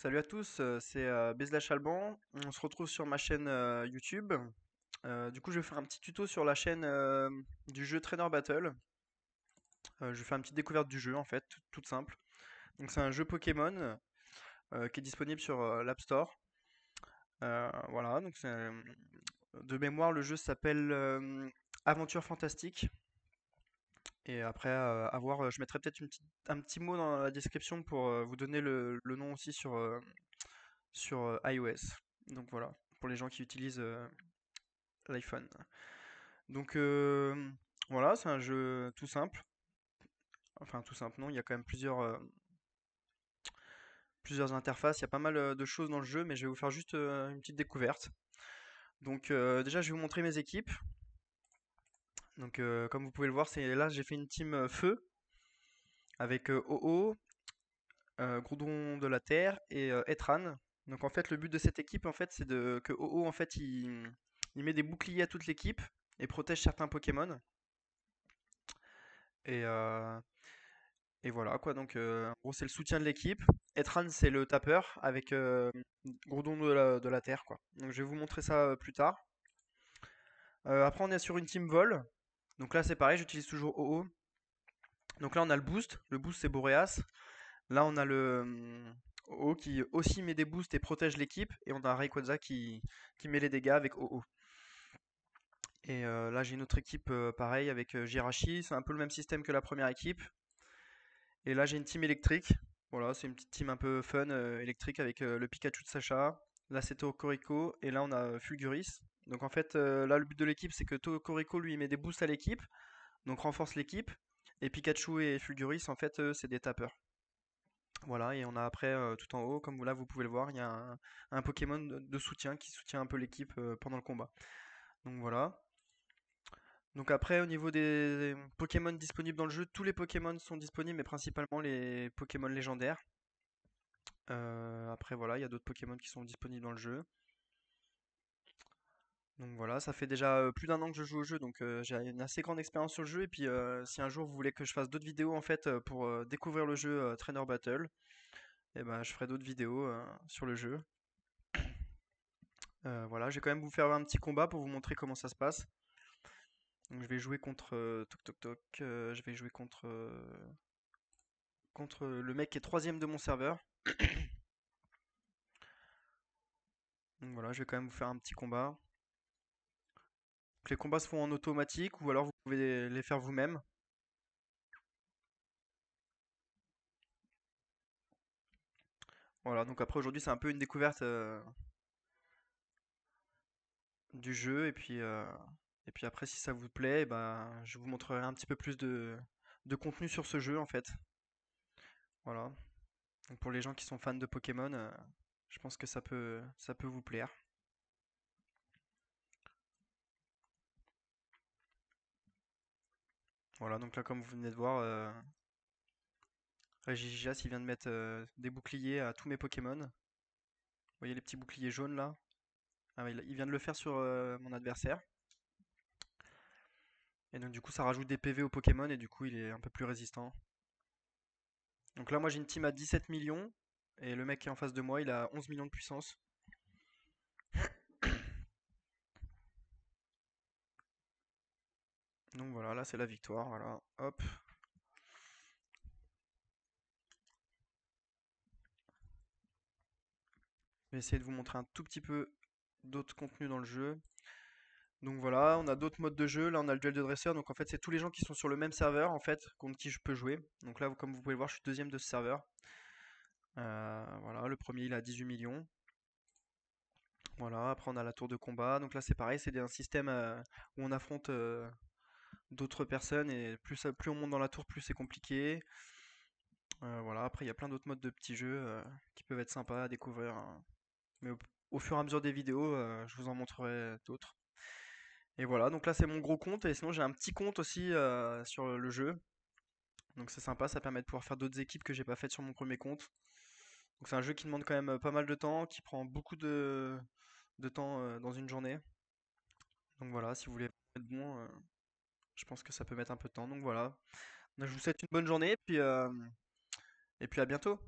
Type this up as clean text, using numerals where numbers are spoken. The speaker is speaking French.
Salut à tous, c'est Bezlash Alban. On se retrouve sur ma chaîne YouTube. Du coup, je vais faire un petit tuto sur la chaîne du jeu Trainer Battle. Je vais faire une petite découverte du jeu en fait, toute simple. Donc, c'est un jeu Pokémon qui est disponible sur l'App Store. Voilà, donc de mémoire, le jeu s'appelle Aventure Fantastique. Et après, à voir, je mettrai peut-être un petit mot dans la description pour vous donner le nom aussi sur iOS. Donc voilà, pour les gens qui utilisent l'iPhone. Donc voilà, c'est un jeu tout simple. Enfin tout simple, non, il y a quand même plusieurs interfaces, il y a pas mal de choses dans le jeu, mais je vais vous faire juste une petite découverte. Donc déjà, je vais vous montrer mes équipes. Donc comme vous pouvez le voir, c'est là j'ai fait une team feu avec OO, Groudon de la Terre et Etran. Donc en fait, le but de cette équipe, en fait, c'est que OO, en fait, il met des boucliers à toute l'équipe et protège certains Pokémon. Et, euh, et voilà quoi, donc en gros, c'est le soutien de l'équipe. Etran, c'est le tapeur avec Groudon de la Terre, quoi. Donc je vais vous montrer ça plus tard. Après, on est sur une team vol. Donc là, c'est pareil, j'utilise toujours OO. Donc là, on a le boost. Le boost, c'est Boreas. Là, on a le OO qui aussi met des boosts et protège l'équipe. Et on a Rayquaza qui met les dégâts avec OO. Et là, j'ai une autre équipe pareil avec Jirachi. C'est un peu le même système que la première équipe. Et là, j'ai une team électrique. Voilà, c'est une petite team un peu fun électrique avec le Pikachu de Sacha. Là, c'est Tokoriko. Et là, on a Fulguris. Donc en fait, là, le but de l'équipe, c'est que Tokoriko, lui, il met des boosts à l'équipe. Donc renforce l'équipe. Et Pikachu et Fulguris, en fait, c'est des tapeurs. Voilà, et on a après, tout en haut, comme là vous pouvez le voir, il y a un Pokémon de soutien qui soutient un peu l'équipe pendant le combat. Donc voilà. Donc après, au niveau des Pokémon disponibles dans le jeu, tous les Pokémon sont disponibles, mais principalement les Pokémon légendaires. Après voilà, il y a d'autres Pokémon qui sont disponibles dans le jeu. Donc voilà, ça fait déjà plus d'un an que je joue au jeu, donc j'ai une assez grande expérience sur le jeu. Et puis si un jour vous voulez que je fasse d'autres vidéos en fait pour découvrir le jeu Trainer Battle, et ben je ferai d'autres vidéos sur le jeu. Voilà, je vais quand même vous faire un petit combat pour vous montrer comment ça se passe. Donc je vais jouer contre toc toc toc, je vais jouer contre le mec qui est troisième de mon serveur. Donc voilà, je vais quand même vous faire un petit combat. Donc, les combats se font en automatique ou alors vous pouvez les faire vous-même. Voilà, donc après aujourd'hui c'est un peu une découverte du jeu et puis après si ça vous plaît, eh ben, je vous montrerai un petit peu plus de contenu sur ce jeu en fait. Voilà. Donc pour les gens qui sont fans de Pokémon, je pense que ça peut vous plaire. Voilà, donc là comme vous venez de voir, Regigigas il vient de mettre des boucliers à tous mes Pokémon. Vous voyez les petits boucliers jaunes là? Ah, ouais, il vient de le faire sur mon adversaire. Et donc du coup ça rajoute des PV au Pokémon et du coup il est un peu plus résistant. Donc là moi j'ai une team à 17 millions et le mec qui est en face de moi il a 11 millions de puissance. Donc voilà, là c'est la victoire, voilà. Hop. Je vais essayer de vous montrer un tout petit peu d'autres contenus dans le jeu. Donc voilà, on a d'autres modes de jeu. Là, on a le duel de dresseur. Donc en fait, c'est tous les gens qui sont sur le même serveur en fait contre qui je peux jouer. Donc là, comme vous pouvez le voir, je suis deuxième de ce serveur. Voilà, le premier il a 18 millions. Voilà, après on a la tour de combat. Donc là, c'est pareil, c'est un système où on affronte d'autres personnes et plus on monte dans la tour, plus c'est compliqué. Voilà, après il y a plein d'autres modes de petits jeux qui peuvent être sympas à découvrir, hein. Mais au fur et à mesure des vidéos, je vous en montrerai d'autres. Et voilà, donc là c'est mon gros compte et sinon j'ai un petit compte aussi sur le jeu. Donc c'est sympa, ça permet de pouvoir faire d'autres équipes que j'ai pas faites sur mon premier compte. Donc c'est un jeu qui demande quand même pas mal de temps, qui prend beaucoup de temps dans une journée. Donc voilà, si vous voulez être bon, je pense que ça peut mettre un peu de temps. Donc voilà. Donc, je vous souhaite une bonne journée et puis à bientôt.